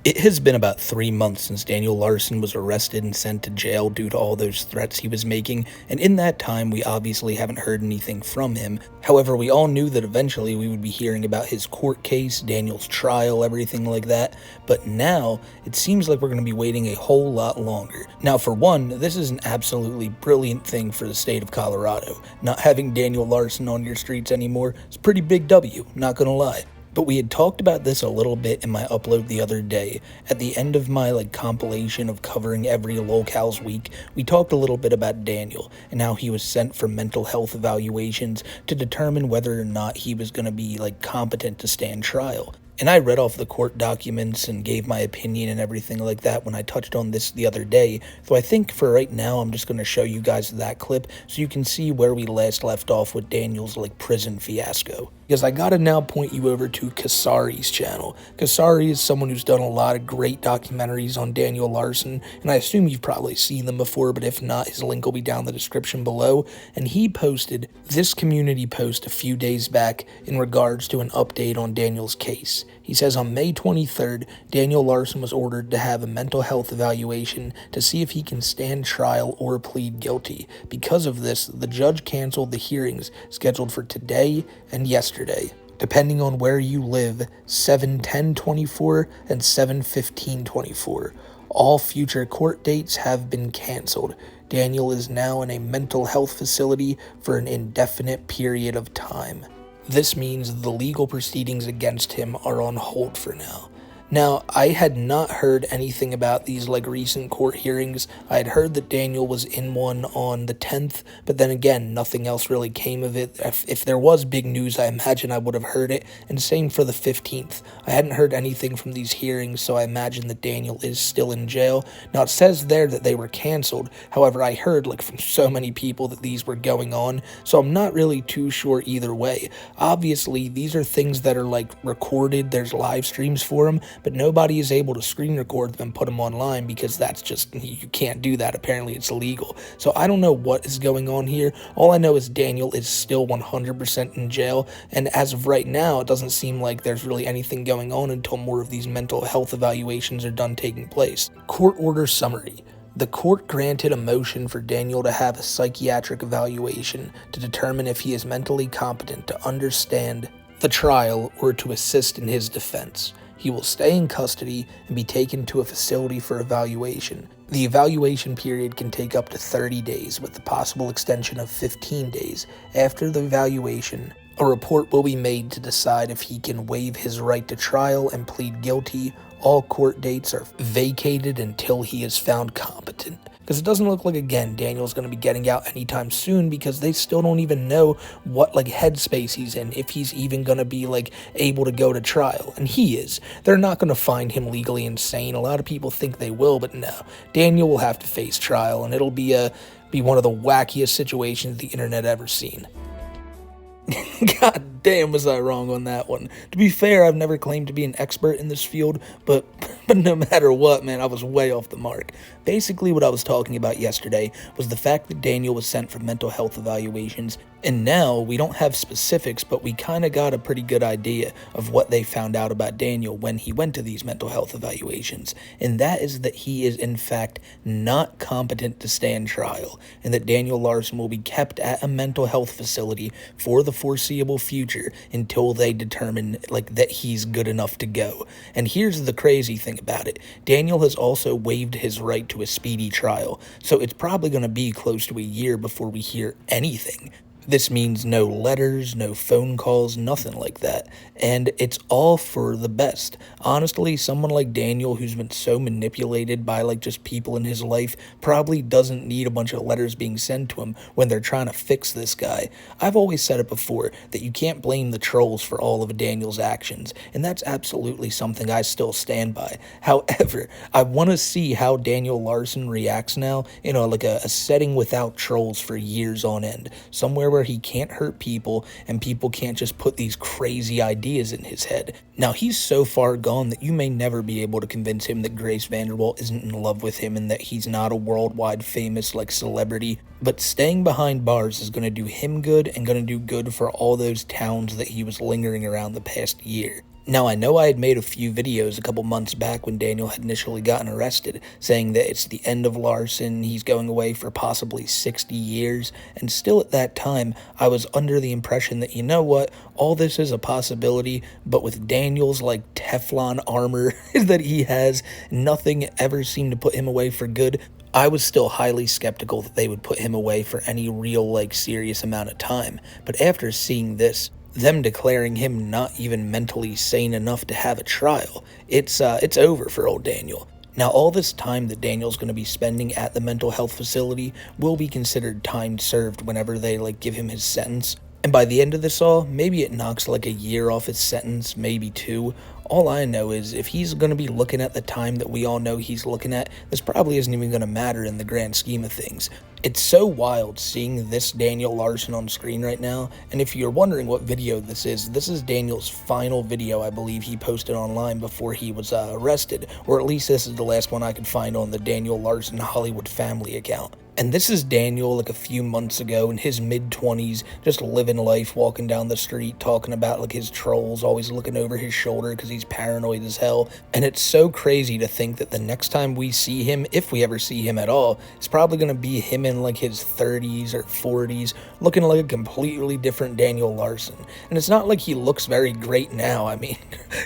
It has been about 3 months since Daniel Larson was arrested and sent to jail due to all those threats he was making, and in that time we obviously haven't heard anything from him. However, we all knew that eventually we would be hearing about his court case, Daniel's trial, everything like that, but now it seems like we're going to be waiting a whole lot longer. Now, for one, this is an absolutely brilliant thing for the state of Colorado. Not having Daniel Larson on your streets anymore is a pretty big W, not gonna lie. But we had talked about this a little bit in my upload the other day. At the end of my compilation of covering every locale's week, we talked a little bit about Daniel and how he was sent for mental health evaluations to determine whether or not he was going to be competent to stand trial. And I read off the court documents and gave my opinion and everything like that when I touched on this the other day. So I think for right now, I'm just going to show you guys that clip so you can see where we last left off with Daniel's prison fiasco. Because I gotta now point you over to Kasari's channel. Kasari is someone who's done a lot of great documentaries on Daniel Larson, and I assume you've probably seen them before, but if not, his link will be down in the description below. And he posted this community post a few days back in regards to an update on Daniel's case. He says on May 23rd, Daniel Larson was ordered to have a mental health evaluation to see if he can stand trial or plead guilty. Because of this, the judge canceled the hearings scheduled for today and yesterday, depending on where you live, 7/10/24 and 7/15/24. All future court dates have been canceled. Daniel is now in a mental health facility for an indefinite period of time. This means the legal proceedings against him are on hold for now. Now, I had not heard anything about these recent court hearings. I had heard that Daniel was in one on the 10th, but then again, nothing else really came of it. If there was big news, I imagine I would have heard it, and same for the 15th. I hadn't heard anything from these hearings, so I imagine that Daniel is still in jail. Now, it says there that they were canceled. However, I heard from so many people that these were going on, so I'm not really too sure either way. Obviously, these are things that are recorded. There's live streams for them, but nobody is able to screen record them and put them online because that's just, you can't do that. Apparently it's illegal. So I don't know what is going on here. All I know is Daniel is still 100% in jail, and as of right now, it doesn't seem like there's really anything going on until more of these mental health evaluations are done taking place. Court order summary. The court granted a motion for Daniel to have a psychiatric evaluation to determine if he is mentally competent to understand the trial or to assist in his defense. He will stay in custody and be taken to a facility for evaluation. The evaluation period can take up to 30 days with the possible extension of 15 days. After the evaluation, a report will be made to decide if he can waive his right to trial and plead guilty. All court dates are vacated until he is found competent. Because it doesn't look like, again, Daniel's going to be getting out anytime soon because they still don't even know what, headspace he's in, if he's even going to be, able to go to trial. And he is. They're not going to find him legally insane. A lot of people think they will, but no. Daniel will have to face trial, and it'll be one of the wackiest situations the internet ever seen. God damn, was I wrong on that one. To be fair, I've never claimed to be an expert in this field, but no matter what, man, I was way off the mark. Basically, what I was talking about yesterday was the fact that Daniel was sent for mental health evaluations, and now we don't have specifics, but we kind of got a pretty good idea of what they found out about Daniel when he went to these mental health evaluations, and that is that he is in fact not competent to stand trial, and that Daniel Larson will be kept at a mental health facility for the foreseeable future until they determine that he's good enough to go. And here's the crazy thing about it. Daniel has also waived his right to a speedy trial, so it's probably going to be close to a year before we hear anything. This means no letters, no phone calls, nothing like that. And it's all for the best. Honestly, someone like Daniel, who's been so manipulated by just people in his life, probably doesn't need a bunch of letters being sent to him when they're trying to fix this guy. I've always said it before that you can't blame the trolls for all of Daniel's actions, and that's absolutely something I still stand by. However, I want to see how Daniel Larson reacts now in a setting without trolls for years on end. Somewhere where he can't hurt people and people can't just put these crazy ideas in his head. Now, he's so far gone that you may never be able to convince him that Grace Vanderbilt isn't in love with him and that he's not a worldwide famous celebrity. But staying behind bars is going to do him good and going to do good for all those towns that he was lingering around the past year. Now, I know I had made a few videos a couple months back when Daniel had initially gotten arrested, saying that it's the end of Larson, he's going away for possibly 60 years, and still at that time, I was under the impression that, you know what, all this is a possibility, but with Daniel's, like, Teflon armor that he has, nothing ever seemed to put him away for good. I was still highly skeptical that they would put him away for any real, like, serious amount of time, but after seeing this, them declaring him not even mentally sane enough to have a trial, it's over for old Daniel. Now, all this time that Daniel's going to be spending at the mental health facility will be considered time served whenever they like give him his sentence. And by the end of this all, maybe it knocks like a year off his sentence, maybe two. All I know is if he's going to be looking at the time that we all know he's looking at, this probably isn't even going to matter in the grand scheme of things. It's so wild seeing this Daniel Larson on screen right now, and if you're wondering what video this is Daniel's final video I believe he posted online before he was arrested, or at least this is the last one I could find on the Daniel Larson Hollywood Family account. And this is Daniel like a few months ago in his mid-20s, just living life, walking down the street, talking about like his trolls, always looking over his shoulder because he's paranoid as hell. And it's so crazy to think that the next time we see him, if we ever see him at all, it's probably going to be him in like his 30s or 40s, looking like a completely different Daniel Larson. And it's not like he looks very great now. I mean,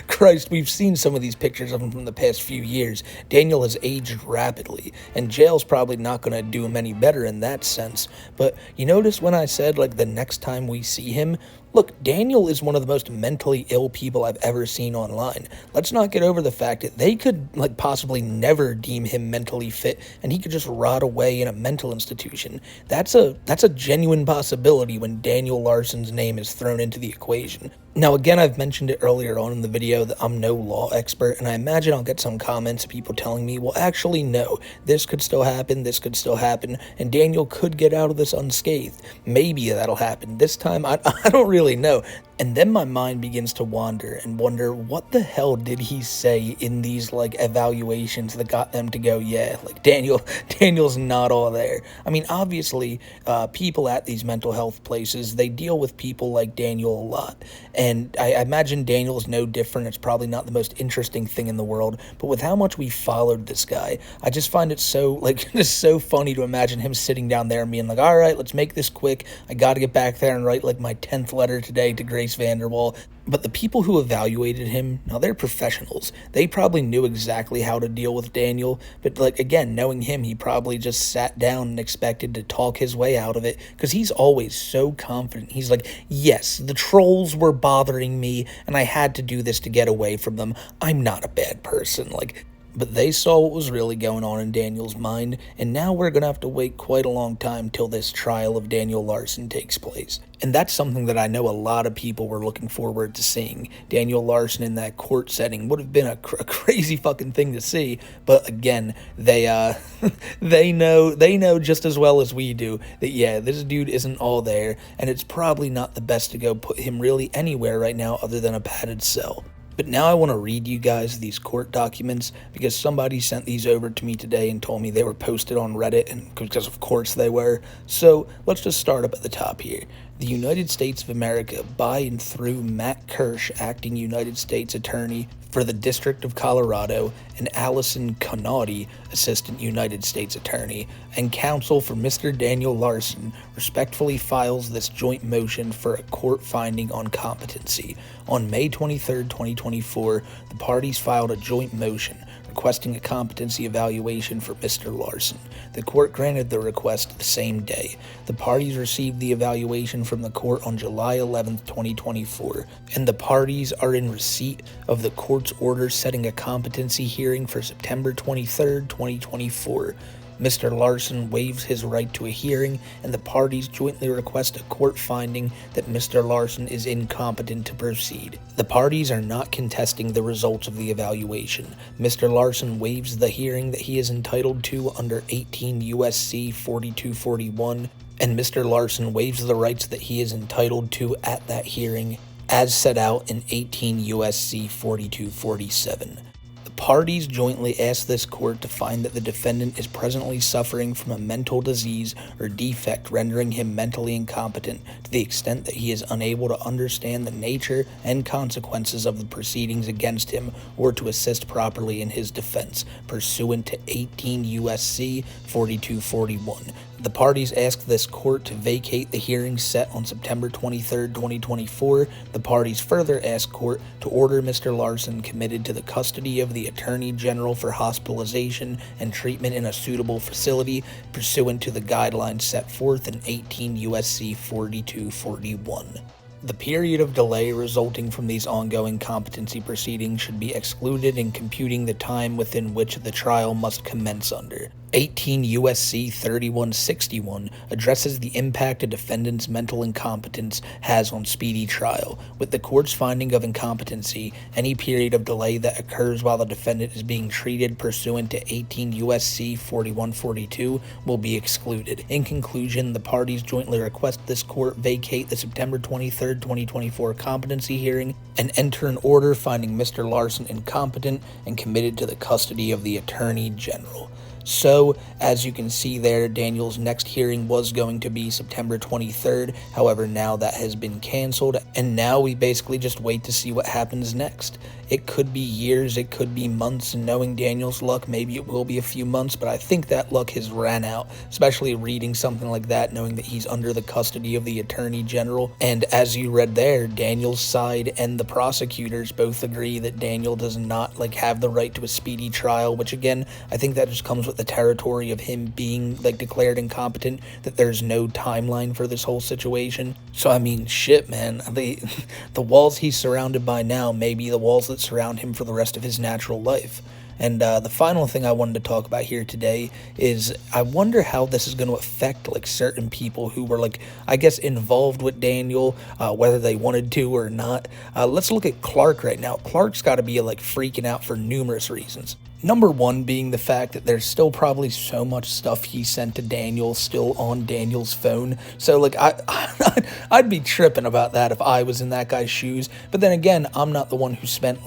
Christ, we've seen some of these pictures of him from the past few years. Daniel has aged rapidly, and jail's probably not going to do him any better in that sense. But you notice when I said like the next time we see him, look, Daniel is one of the most mentally ill people I've ever seen online. Let's not get over the fact that they could like possibly never deem him mentally fit and he could just rot away in a mental institution. That's a genuine possibility when Daniel Larson's name is thrown into the equation. Now, again, I've mentioned it earlier on in the video that I'm no law expert, and I imagine I'll get some comments of people telling me, well, actually, no, this could still happen, and Daniel could get out of this unscathed. Maybe that'll happen. This time, I don't really know. And then my mind begins to wander and wonder, what the hell did he say in these, like, evaluations that got them to go, yeah, like, Daniel's not all there. I mean, obviously, people at these mental health places, they deal with people like Daniel a lot. And I imagine Daniel's no different. It's probably not the most interesting thing in the world. But with how much we followed this guy, I just find it so, like, just so funny to imagine him sitting down there and being like, all right, let's make this quick. I got to get back there and write, like, my 10th letter today to Grace Vanderwall. But the people who evaluated him, now they're professionals. They probably knew exactly how to deal with Daniel. But, like, again, knowing him, he probably just sat down and expected to talk his way out of it. Because he's always so confident. He's like, yes, the trolls were bothering me, and I had to do this to get away from them. I'm not a bad person. Like, but they saw what was really going on in Daniel's mind, and now we're going to have to wait quite a long time till this trial of Daniel Larson takes place. And that's something that I know a lot of people were looking forward to seeing. Daniel Larson in that court setting would have been a crazy fucking thing to see, but again, they they know just as well as we do that, yeah, this dude isn't all there, and it's probably not the best to go put him really anywhere right now other than a padded cell. But now I want to read you guys these court documents because somebody sent these over to me today and told me they were posted on Reddit, and because of course they were. So let's just start up at the top here. The United States of America, by and through Matt Kirsch, acting United States Attorney for the District of Colorado, and Allison Connaughty, Assistant United States Attorney, and counsel for Mr. Daniel Larson, respectfully files this joint motion for a court finding on competency. On May 23, 2024, the parties filed a joint motion requesting a competency evaluation for Mr. Larson. The court granted the request the same day. The parties received the evaluation from the court on July 11, 2024, and the parties are in receipt of the court's order setting a competency hearing for September 23, 2024. Mr. Larson waives his right to a hearing, and the parties jointly request a court finding that Mr. Larson is incompetent to proceed. The parties are not contesting the results of the evaluation. Mr. Larson waives the hearing that he is entitled to under 18 U.S.C. 4241, and Mr. Larson waives the rights that he is entitled to at that hearing as set out in 18 U.S.C. 4247. parties jointly ask this court to find that the defendant is presently suffering from a mental disease or defect rendering him mentally incompetent to the extent that he is unable to understand the nature and consequences of the proceedings against him or to assist properly in his defense, pursuant to 18 U.S.C. 4241. The parties ask this court to vacate the hearing set on September 23, 2024. The parties further ask court to order Mr. Larson committed to the custody of the Attorney General for hospitalization and treatment in a suitable facility pursuant to the guidelines set forth in 18 U.S.C. 4241. The period of delay resulting from these ongoing competency proceedings should be excluded in computing the time within which the trial must commence under. 18 U.S.C. 3161 addresses the impact a defendant's mental incompetence has on speedy trial. With the court's finding of incompetency, any period of delay that occurs while the defendant is being treated pursuant to 18 U.S.C. 4142 will be excluded. In conclusion, the parties jointly request this court vacate the September 23, 2024 competency hearing and enter an order finding Mr. Larson incompetent and committed to the custody of the Attorney General. So, as you can see there, Daniel's next hearing was going to be September 23rd. However, now that has been canceled, and now we basically just wait to see what happens next. It could be years, it could be months, and knowing Daniel's luck, maybe it will be a few months, but I think that luck has ran out, especially reading something like that, knowing that he's under the custody of the Attorney General. And as you read there, Daniel's side and the prosecutors both agree that Daniel does not have the right to a speedy trial, which again, I think that just comes with the territory of him being declared incompetent, that there's no timeline for this whole situation. So I mean, shit, man, the walls he's surrounded by now may be the walls that surround him for the rest of his natural life. And the final thing I wanted to talk about here today is I wonder how this is going to affect certain people who were I guess involved with Daniel, whether they wanted to or not. Let's look at Clark right now. Clark's got to be freaking out for numerous reasons. Number one being the fact that there's still probably so much stuff he sent to Daniel still on Daniel's phone. So I'd be tripping about that if I was in that guy's shoes. But then again, I'm not the one who spent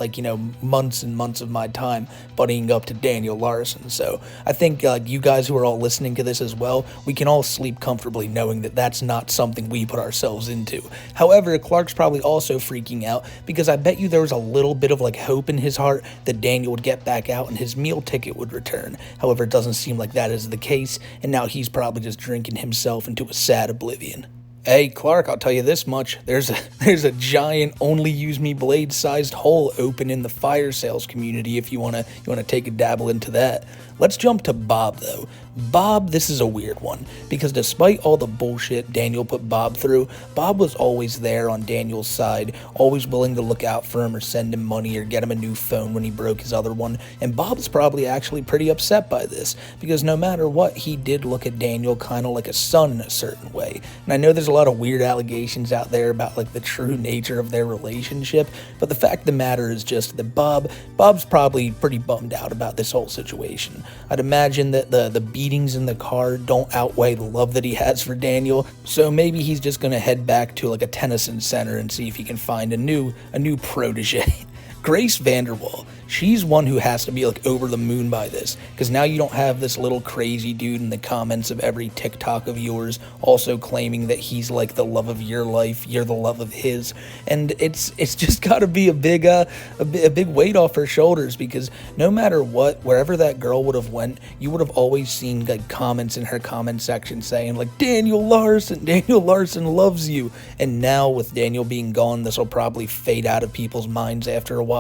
months and months of my time buddying up to Daniel Larson. So I think you guys who are all listening to this as well, we can all sleep comfortably knowing that that's not something we put ourselves into. However, Clark's probably also freaking out because I bet you there was a little bit of hope in his heart that Daniel would get back out and his meal ticket would return. However, it doesn't seem like that is the case, and now he's probably just drinking himself into a sad oblivion. Hey, Clark, I'll tell you this much. There's a giant only use me blade sized hole open in the fire sales community if you wanna take a dabble into that. Let's jump to Bob though. Bob, this is a weird one because despite all the bullshit Daniel put Bob through, Bob was always there on Daniel's side, always willing to look out for him or send him money or get him a new phone when he broke his other one. And Bob's probably actually pretty upset by this because no matter what, he did look at Daniel kind of like a son in a certain way. And I know there's a lot of weird allegations out there about the true nature of their relationship, but the fact of the matter is just that Bob's probably pretty bummed out about this whole situation. I'd imagine that the beatings in the car don't outweigh the love that he has for Daniel, so maybe he's just gonna head back to a Tennyson Center and see if he can find a new protege. Grace Vanderwall, she's one who has to be over the moon by this, because now you don't have this little crazy dude in the comments of every TikTok of yours also claiming that he's the love of your life, you're the love of his, and it's just got to be a big weight off her shoulders, because no matter what, wherever that girl would have went, you would have always seen comments in her comment section saying Daniel Larson loves you, and now with Daniel being gone, this will probably fade out of people's minds after a while.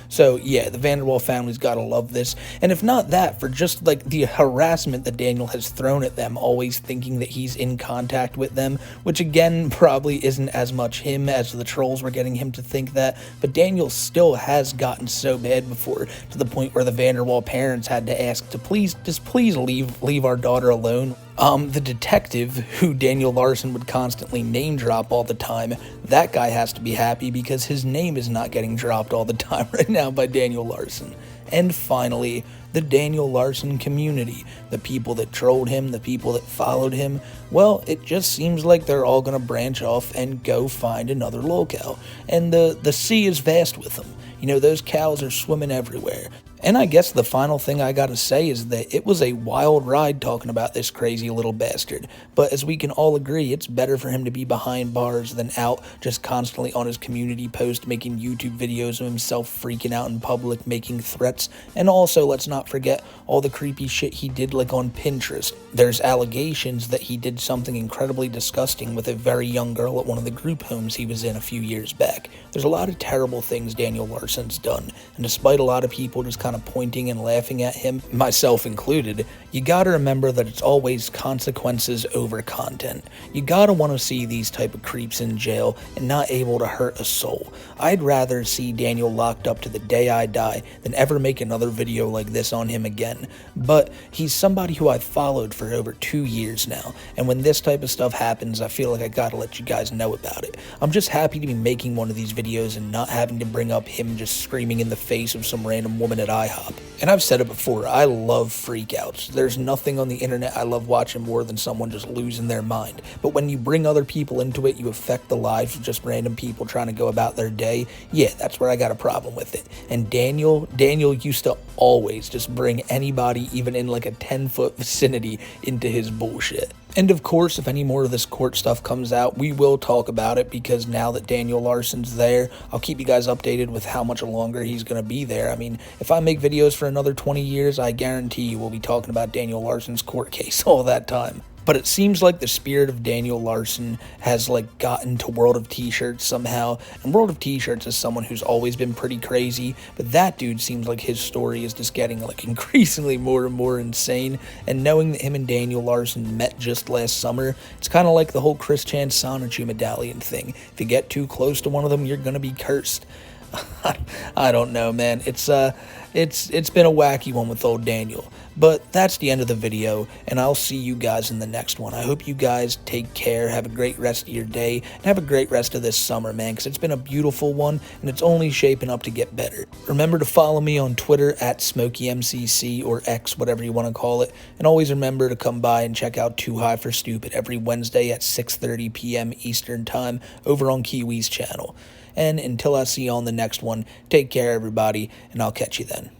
So yeah, the Vanderwall family's gotta love this, and if not that, for just the harassment that Daniel has thrown at them, always thinking that he's in contact with them, which again probably isn't as much him as the trolls were getting him to think that, but Daniel still has gotten so bad before, to the point where the Vanderwall parents had to ask to please leave our daughter alone. The detective who Daniel Larson would constantly name drop all the time, that guy has to be happy because his name is not getting dropped all the time right now by Daniel Larson. And finally, the Daniel Larson community, the people that trolled him, the people that followed him, well, it just seems like they're all going to branch off and go find another locale. And the sea is vast with them. Those cows are swimming everywhere. And I guess the final thing I gotta say is that it was a wild ride talking about this crazy little bastard. But as we can all agree, it's better for him to be behind bars than out just constantly on his community post making YouTube videos of himself freaking out in public, making threats. And also, let's not forget all the creepy shit he did like on Pinterest. There's allegations that he did something incredibly disgusting with a very young girl at one of the group homes he was in a few years back. There's a lot of terrible things Daniel Larson's done, and despite a lot of people just kind of pointing and laughing at him, myself included, you gotta remember that it's always consequences over content. You gotta want to see these type of creeps in jail and not able to hurt a soul. I'd rather see Daniel locked up to the day I die than ever make another video like this on him again. But he's somebody who I've followed for over 2 years now, and when this type of stuff happens, I feel like I gotta let you guys know about it. I'm just happy to be making one of these videos and not having to bring up him just screaming in the face of some random woman at IHOP. And I've said it before, I love freakouts. There's nothing on the internet I love watching more than someone just losing their mind. But when you bring other people into it, you affect the lives of just random people trying to go about their day. Yeah, that's where I got a problem with it. And Daniel used to always just bring anybody, even in like a 10-foot vicinity, into his bullshit. And of course, if any more of this court stuff comes out, we will talk about it, because now that Daniel Larson's there, I'll keep you guys updated with how much longer he's going to be there. I mean, if I make videos for another 20 years, I guarantee you we'll be talking about Daniel Larson's court case all that time. But it seems like the spirit of Daniel Larson has like gotten to World of T-Shirts somehow, and World of T-Shirts is someone who's always been pretty crazy, but that dude seems like his story is just getting like increasingly more and more insane. And knowing that him and Daniel Larson met just last summer, it's kind of like the whole Chris Chan Sonichu medallion thing. If you get too close to one of them, you're gonna be cursed. I don't know, man. It's been a wacky one with old Daniel. But that's the end of the video, and I'll see you guys in the next one. I hope you guys take care, have a great rest of your day, and have a great rest of this summer, man, because it's been a beautiful one, and it's only shaping up to get better. Remember to follow me on Twitter at Smokeymcc, or X, whatever you want to call it, and always remember to come by and check out Too High for Stupid every Wednesday at 6:30 p.m. Eastern Time over on Kiwi's channel. And until I see you on the next one, take care, everybody, and I'll catch you then.